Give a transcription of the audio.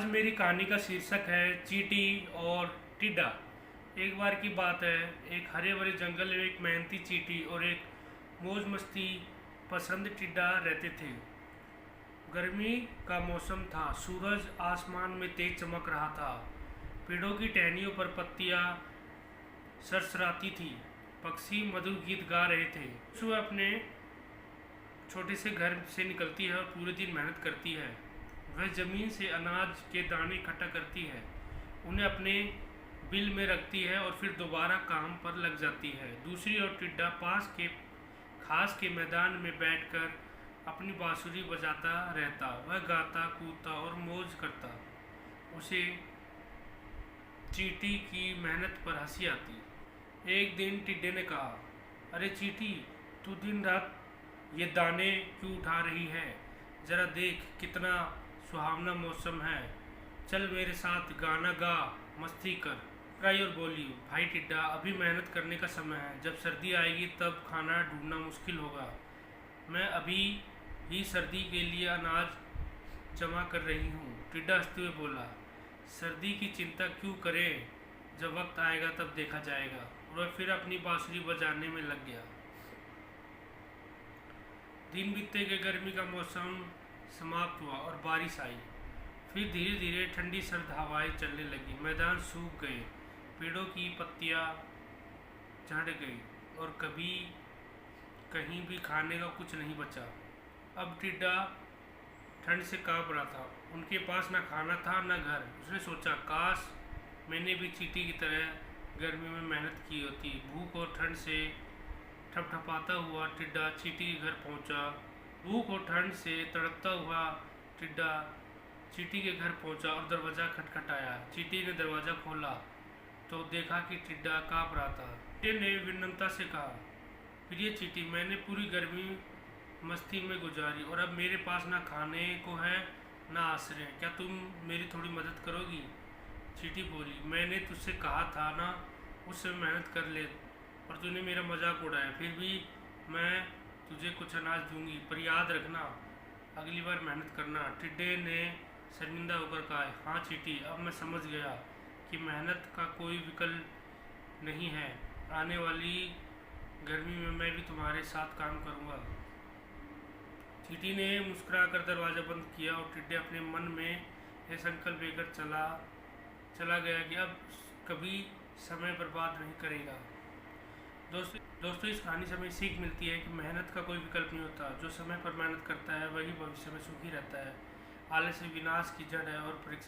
मेरी कहानी का शीर्षक है चींटी और टिड्डा। एक बार की बात है, एक हरे भरे जंगल में एक मेहनती चींटी और एक मौज मस्ती पसंद टिड्डा रहते थे। गर्मी का मौसम था, सूरज आसमान में तेज चमक रहा था, पेड़ों की टहनियों पर पत्तियां सरसराती थी, पक्षी मधुर गीत गा रहे थे। सुबह अपने छोटे से घर से निकलती है और पूरे दिन मेहनत करती है। वह जमीन से अनाज के दाने इकट्ठा करती है, उन्हें अपने बिल में रखती है और फिर दोबारा काम पर लग जाती है। दूसरी ओर टिड्डा पास के घास के मैदान में बैठकर अपनी बांसुरी बजाता रहता। वह गाता, कूदता और मौज करता। उसे चींटी की मेहनत पर हंसी आती। एक दिन टिड्डे ने कहा, अरे चींटी, तू दिन रात ये दाने क्यों उठा रही है? जरा देख कितना सुहावना मौसम है। चल मेरे साथ गाना गा, मस्ती कर। राई और बोली, भाई टिड्डा, अभी मेहनत करने का समय है, जब सर्दी आएगी तब खाना ढूंढना मुश्किल होगा। मैं अभी ही सर्दी के लिए अनाज जमा कर रही हूँ। टिड्डा हंसते हुए बोला, सर्दी की चिंता क्यों करें, जब वक्त आएगा तब देखा जाएगा। और वह फिर अपनी बांसुरी बजाने में लग गया। दिन बीतते गए, गर्मी का मौसम समाप्त हुआ और बारिश आई। फिर धीरे धीरे ठंडी सर्द हवाएं चलने लगी। मैदान सूख गए, पेड़ों की पत्तियां झड़ गई और कभी कहीं भी खाने का कुछ नहीं बचा। अब टिड्डा ठंड से कांप रहा था। उनके पास ना खाना था ना घर। उसने सोचा, काश मैंने भी चींटी की तरह गर्मी में मेहनत की होती। भूख और ठंड से ठपठपाता हुआ टिड्डा चींटी के घर पहुंचा। भूख और ठंड से तड़पता हुआ टिड्डा चींटी के घर पहुंचा और दरवाज़ा खटखटाया। चींटी ने दरवाज़ा खोला तो देखा कि टिड्डा काँप रहा था। टिड्डे ने विनम्रता से कहा, प्रिय चींटी, मैंने पूरी गर्मी मस्ती में गुजारी और अब मेरे पास ना खाने को है ना आश्रय। क्या तुम मेरी थोड़ी मदद करोगी? चींटी बोली, मैंने तुझसे कहा था ना उस समय मेहनत कर ले, पर तूने मेरा मजाक उड़ाया। फिर भी मैं तुझे कुछ अनाज दूंगी, पर याद रखना अगली बार मेहनत करना। टिड्डे ने शर्मिंदा होकर कहा, हाँ चींटी, अब मैं समझ गया कि मेहनत का कोई विकल्प नहीं है। आने वाली गर्मी में मैं भी तुम्हारे साथ काम करूँगा। चींटी ने मुस्कुराकर दरवाज़ा बंद किया और टिड्डे अपने मन में यह संकल्प लेकर चला गया कि अब कभी समय बर्बाद नहीं करेगा। दोस्तों, इस कहानी से हमें सीख मिलती है कि मेहनत का कोई विकल्प नहीं होता। जो समय पर मेहनत करता है वही भविष्य में सुखी रहता है। आलस्य विनाश की जड़ है और परीक्षा